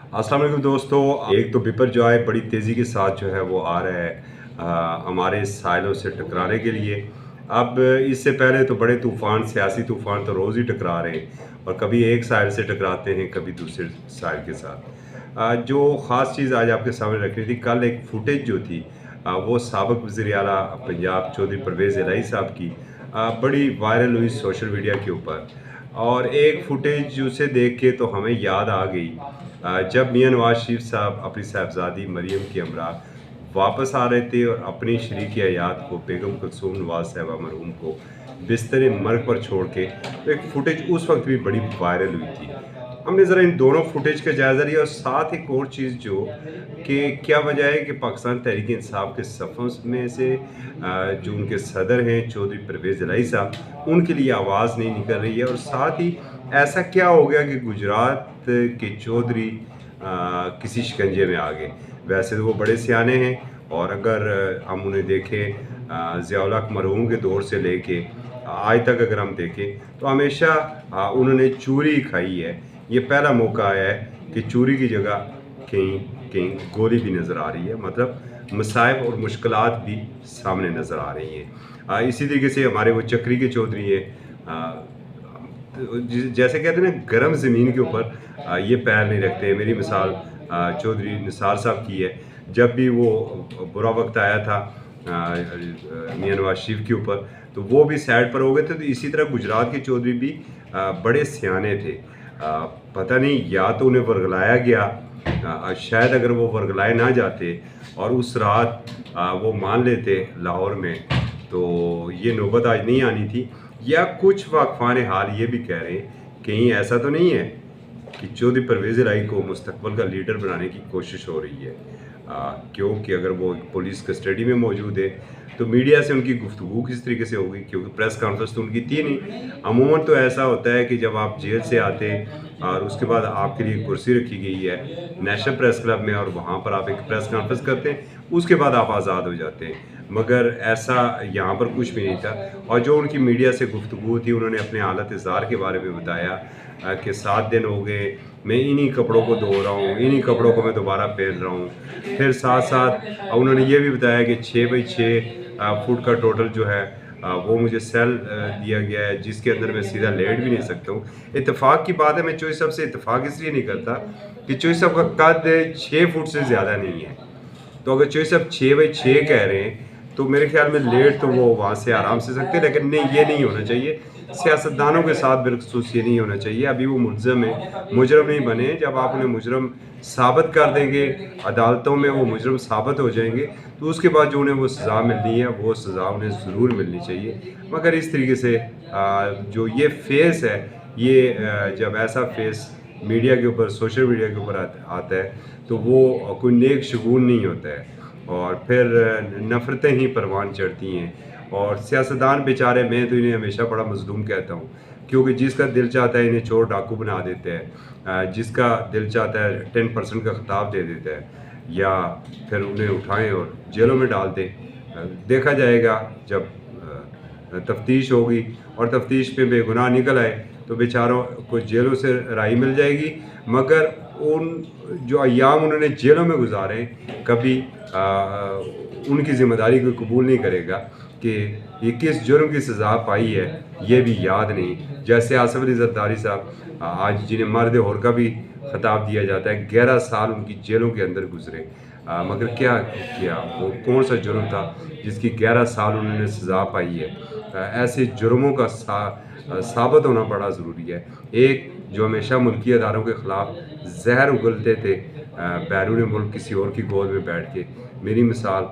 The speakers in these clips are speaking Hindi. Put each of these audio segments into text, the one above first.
अस्सलाम वालेकुम दोस्तों। एक तो बिपरजॉय बड़ी तेज़ी के साथ जो है वो आ रहा है हमारे साहिलों से टकराने के लिए। अब इससे पहले तो बड़े तूफ़ान, सियासी तूफ़ान तो रोज़ ही टकरा रहे हैं और कभी एक साहिल से टकराते हैं, कभी दूसरे साहिल के साथ। जो ख़ास चीज़ आज आपके सामने रखनी थी, कल एक फुटेज जो थी वो साबिक़ वज़ीर आला पंजाब चौधरी परवेज़ इलाही साहब की बड़ी वायरल हुई सोशल मीडिया के ऊपर। और एक फुटेज उसे देख के तो हमें याद आ गई जब मियां नवाज शरीफ साहब अपनी साहबजादी मरियम की हमरा वापस आ रहे थे और अपनी शरीक हयात को बेगम कुलसूम नवाज साहिबा मरहूम को बिस्तर मर्ग पर छोड़ के, तो एक फुटेज उस वक्त भी बड़ी वायरल हुई थी। हमने ज़रा इन दोनों फुटेज का जायज़ा लिया और साथ एक और चीज़ जो कि क्या वजह है कि पाकिस्तान तहरीक इंसाफ के सफ़ों में से जो उनके सदर हैं चौधरी परवेज़ इलाही साहब, उनके लिए आवाज़ नहीं निकल रही है। और साथ ही ऐसा क्या हो गया कि गुजरात के चौधरी किसी शिकंजे में आ गए। वैसे तो वो बड़े सियाने हैं और अगर हम उन्हें देखें ज़िया-उल हक मरहूम के दौर से लेके आज तक अगर हम देखें तो हमेशा उन्होंने चूरी खाई है। ये पहला मौका आया है कि चूरी की जगह कहीं कहीं गोली भी नज़र आ रही है, मतलब मसाइब और मुश्किलात भी सामने नज़र आ रही हैं। इसी तरीके से हमारे वो चक्री के चौधरी हैं, तो जैसे कहते हैं ना गर्म ज़मीन के ऊपर ये पैर नहीं रखते। मेरी मिसाल चौधरी निसार साहब की है। जब भी वो बुरा वक्त आया था मियां नवाज शरीफ के ऊपर, तो वो भी साइड पर हो गए थे। तो इसी तरह गुजरात के चौधरी भी बड़े सियाने थे। पता नहीं या तो उन्हें वर्गलाया गया, शायद अगर वो वर्गलाए ना जाते और उस रात वो मान लेते लाहौर में, तो ये नौबत आज नहीं आनी थी। या कुछ वाक़फ़ान हाल ये भी कह रहे हैं कहीं ऐसा तो नहीं है कि चौधरी परवेज़ इलाही को मुस्तक़बल का लीडर बनाने की कोशिश हो रही है। क्योंकि अगर वो पुलिस कस्टडी में मौजूद है तो मीडिया से उनकी गुफ्तगू किस तरीके से होगी, क्योंकि प्रेस कॉन्फ्रेंस तो उनकी थी नहीं। अमूमन तो ऐसा होता है कि जब आप जेल से आते और उसके बाद आपके लिए कुर्सी रखी गई है नेशनल प्रेस क्लब में और वहाँ पर आप एक प्रेस कॉन्फ्रेंस करते हैं, उसके बाद आप आज़ाद हो जाते हैं। मगर ऐसा यहाँ पर कुछ भी नहीं था। और जो उनकी मीडिया से गुफ्तगू थी, उन्होंने अपने हालत इज़हार के बारे में बताया कि 7 दिन हो गए मैं इन्हीं कपड़ों को धो रहा हूँ, इन्हीं कपड़ों को मैं दोबारा पहन रहा हूँ। फिर साथ-साथ उन्होंने ये भी बताया कि 6 बाई 6 फुट का टोटल जो है वो मुझे सेल दिया गया है, जिसके अंदर मैं सीधा लेट भी नहीं सकता हूँ। इत्तेफ़ाक की बात है, मैं चौधरी साहब से इत्तेफ़ाक इसलिए नहीं करता कि चौधरी साहब का कद 6 फुट से ज़्यादा नहीं है। तो अगर चौधरी साहब 6 बाई 6 कह रहे हैं तो मेरे ख्याल में लेट तो वो वहाँ से आराम से सकते हैं, लेकिन नहीं, ये नहीं होना चाहिए। सियासतदानों के साथ बिलखुसूस ये नहीं होना चाहिए। अभी वो मुल्ज़िम हैं, मुजरम नहीं बने। जब आप उन्हें मुजरम साबित कर देंगे, अदालतों में वो मुजरम साबित हो जाएंगे, तो उसके बाद जो उन्हें वो सज़ा मिलनी है वो सज़ा उन्हें ज़रूर मिलनी चाहिए। मगर इस तरीके से जो ये फेस है, ये जब ऐसा फेस मीडिया के ऊपर, सोशल मीडिया के ऊपर आता है तो वो कोई नेक शगुन नहीं होता है और फिर नफ़रतें ही परवान चढ़ती हैं। और सियासतदान बेचारे, मैं तो इन्हें हमेशा बड़ा मज़लूम कहता हूँ, क्योंकि जिसका दिल चाहता है इन्हें चोर डाकू बना देते हैं, जिसका दिल चाहता है 10% का खिताब दे देता है, या फिर उन्हें उठाएं और जेलों में डाल दें। देखा जाएगा जब तफ्तीश होगी और तफ्तीश पे बेगुनाह निकल आए तो बेचारों को जेलों से राहत मिल जाएगी। मगर उन जो अय्याम उन्होंने जेलों में गुजारे, कभी उनकी ज़िम्मेदारी कोई कबूल नहीं करेगा कि ये किस जुर्म की सज़ा पाई है, ये भी याद नहीं। जैसे आसिफ अली ज़रदारी साहब आज जिन्हें मर्द और का भी खिताब दिया जाता है, 11 साल उनकी जेलों के अंदर गुजरे। मगर क्या किया, वो कौन सा जुर्म था जिसकी 11 साल उन्होंने सज़ा पाई है। ऐसे जुर्मों का साबित होना बड़ा ज़रूरी है। एक जो हमेशा मुल्की अदारों के ख़िलाफ़ जहर उगलते थे बैरून मुल्क किसी और की गोद में बैठ के, मेरी मिसाल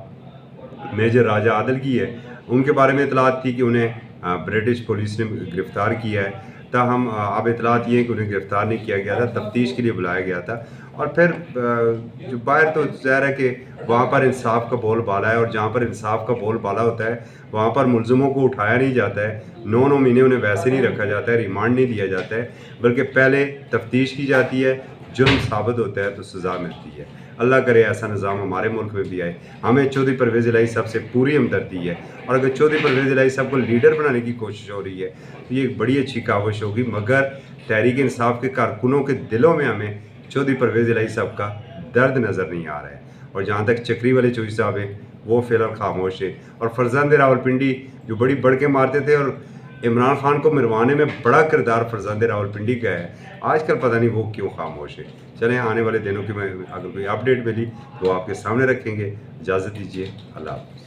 मेजर राजा आदिल की है। उनके बारे में इतलात थी कि उन्हें ब्रिटिश पुलिस ने गिरफ़्तार किया है। ताहम अब इतलात ये है कि उन्हें गिरफ़्तार नहीं किया गया था, तफ्तीश के लिए बुलाया गया था। और फिर जो बाहर तो ज़ाहिर है कि वहाँ पर इंसाफ का बोलबाला है, और जहाँ पर इंसाफ का बोलबाला होता है वहाँ पर मुलज़िमों को उठाया नहीं जाता है, 9-9 महीने उन्हें वैसे नहीं रखा जाता है, रिमांड नहीं दिया जाता है, बल्कि पहले तफ्तीश की जाती है, जुर्म साबित होता है तो सज़ा मिलती है। अल्लाह करे ऐसा निज़ाम हमारे मुल्क में भी आए। हमें चौधरी परवेज़ इलाही साहब से पूरी हमदर्दी है, और अगर चौधरी परवेज़ इलाही साहब को लीडर बनाने की कोशिश हो रही है तो ये एक बड़ी अच्छी काविश होगी। मगर तहरीक इंसाफ के कारकुनों के दिलों में हमें चौधरी परवेज़ इलाही साहब का दर्द नज़र नहीं आ रहा है। और जहाँ तक चक्री वाले चौधरी साहब हैं, वो फ़िलहाल खामोश है। और फरजंद रावलपिंडी जो बड़ी बढ़ के मारते थे और इमरान खान को मरवाने में बड़ा किरदार फरजंद रावलपिंडी का है, आजकल पता नहीं वो क्यों खामोश है। चलें, आने वाले दिनों की मैं अगर कोई अपडेट मिली तो आपके सामने रखेंगे। इजाज़त दीजिए, अल्लाह हाफ़िज़।